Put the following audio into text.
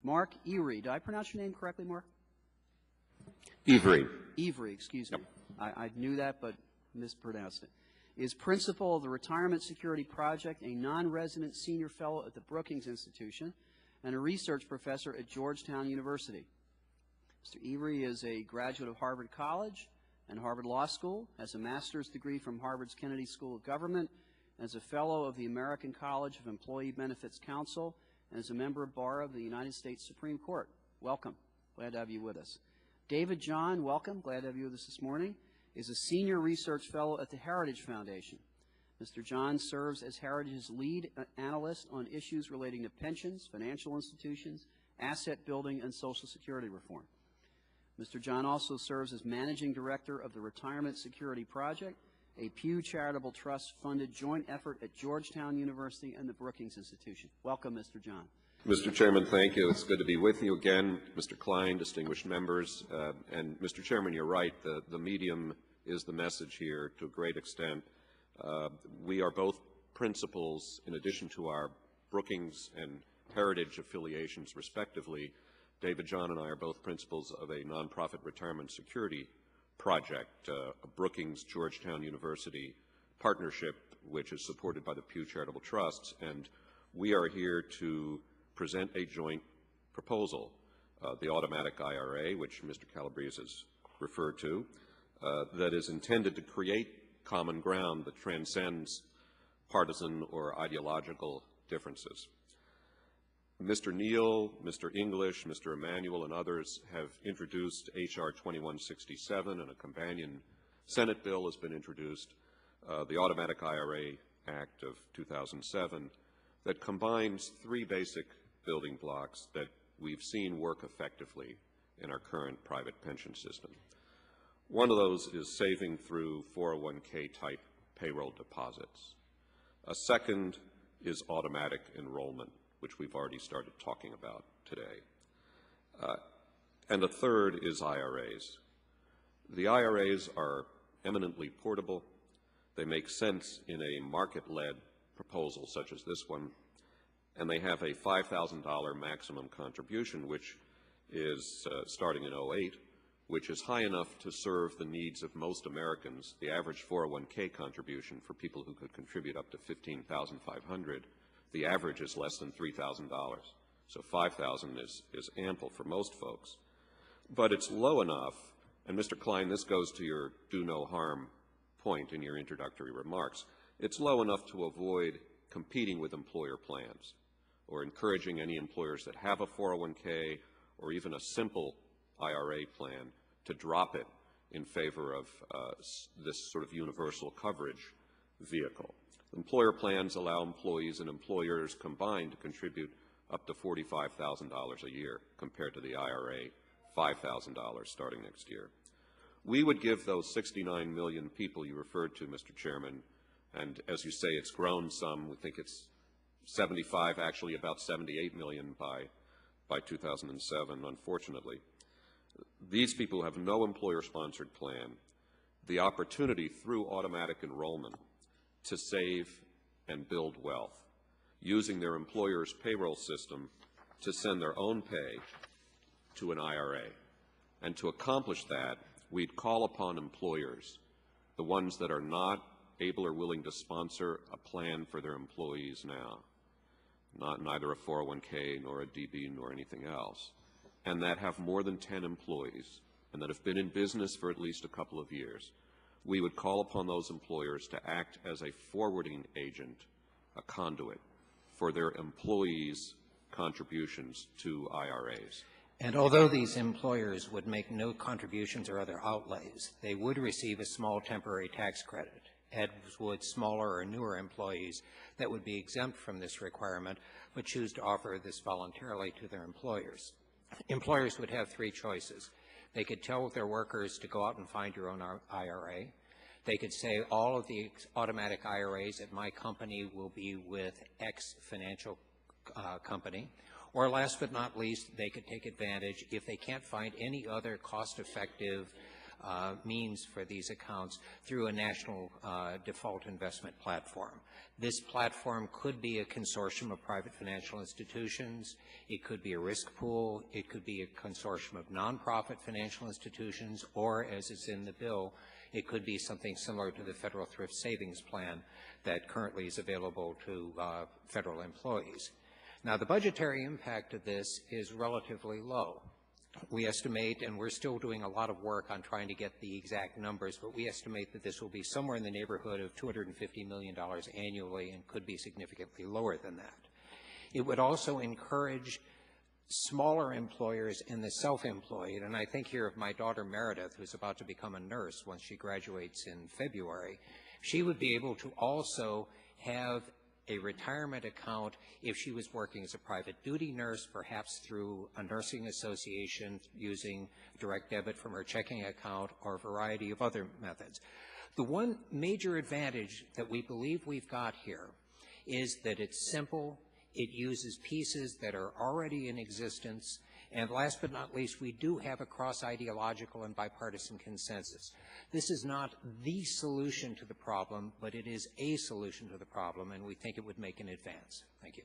Mark Iwry. Did I pronounce your name correctly, Mark? Iwry. Iwry, excuse me. I knew that, but mispronounced it. Is principal of the Retirement Security Project, a non-resident senior fellow at the Brookings Institution, and a research professor at Georgetown University. Mr. Iwry is a graduate of Harvard College and Harvard Law School, has a master's degree from Harvard's Kennedy School of Government, and is a fellow of the American College of Employee Benefits Council, and is a member of Bar of the United States Supreme Court. Welcome. Glad to have you with us. David John, welcome. Glad to have you with us this morning, is a senior research fellow at the Heritage Foundation. Mr. John serves as Heritage's lead analyst on issues relating to pensions, financial institutions, asset building, and Social Security reform. Mr. John also serves as managing director of the Retirement Security Project, a Pew Charitable Trust-funded joint effort at Georgetown University and the Brookings Institution. Welcome, Mr. John. Mr. Chairman, thank you. It's good to be with you again. Mr. Klein, distinguished members, and Mr. Chairman, you're right. The medium is the message here to a great extent. We are both principals, in addition to our Brookings and Heritage affiliations, respectively. David John and I are both principals of a nonprofit retirement security project, a Brookings Georgetown University partnership, which is supported by the Pew Charitable Trusts, and we are here to present a joint proposal, the automatic IRA, which Mr. Calabrese has referred to, that is intended to create common ground that transcends partisan or ideological differences. Mr. Neal, Mr. English, Mr. Emanuel, and others have introduced H.R. 2167, and a companion Senate bill has been introduced, the Automatic IRA Act of 2007, that combines three basic building blocks that we've seen work effectively in our current private pension system. One of those is saving through 401k type payroll deposits. A second is automatic enrollment, which we've already started talking about today. And a third is IRAs. The IRAs are eminently portable. They make sense in a market-led proposal such as this one, and they have a $5,000 maximum contribution, which is starting in 2008, which is high enough to serve the needs of most Americans. The average 401k contribution for people who could contribute up to $15,500, the average is less than $3,000. So $5,000 is ample for most folks. But it's low enough, and Mr. Klein, this goes to your do no harm point in your introductory remarks. It's low enough to avoid competing with employer plans or encouraging any employers that have a 401k or even a simple IRA plan to drop it in favor of this sort of universal coverage vehicle. Employer plans allow employees and employers combined to contribute up to $45,000 a year compared to the IRA $5,000 starting next year. We would give those 69 million people you referred to, Mr. Chairman, and as you say, it's grown some. We think it's 75, actually about 78 million by 2007, unfortunately. These people have no employer-sponsored plan, the opportunity through automatic enrollment to save and build wealth, using their employer's payroll system to send their own pay to an IRA. And to accomplish that, we'd call upon employers, the ones that are not able or willing to sponsor a plan for their employees now, neither a 401k nor a DB nor anything else, and that have more than 10 employees and that have been in business for at least a couple of years. We would call upon those employers to act as a forwarding agent, a conduit, for their employees' contributions to IRAs. And although these employers would make no contributions or other outlays, they would receive a small temporary tax credit, as would smaller or newer employees that would be exempt from this requirement but choose to offer this voluntarily to their employers. Employers would have three choices. They could tell their workers to go out and find your own IRA. They could say all of the automatic IRAs at my company will be with X financial company. Or last but not least, they could take advantage, if they can't find any other cost-effective means for these accounts through a national default investment platform. This platform could be a consortium of private financial institutions. It could be a risk pool. It could be a consortium of nonprofit financial institutions, or, as is in the bill, it could be something similar to the Federal Thrift Savings Plan that currently is available to federal employees. Now, the budgetary impact of this is relatively low. We estimate, and we're still doing a lot of work on trying to get the exact numbers, but we estimate that this will be somewhere in the neighborhood of $250 million annually and could be significantly lower than that. It would also encourage smaller employers and the self-employed, and I think here of my daughter Meredith, who's about to become a nurse once she graduates in February. She would be able to also have a retirement account if she was working as a private duty nurse, perhaps through a nursing association using direct debit from her checking account or a variety of other methods. The one major advantage that we believe we've got here is that it's simple, it uses pieces that are already in existence, and last but not least, we do have a cross-ideological and bipartisan consensus. This is not the solution to the problem, but it is a solution to the problem, and we think it would make an advance. Thank you.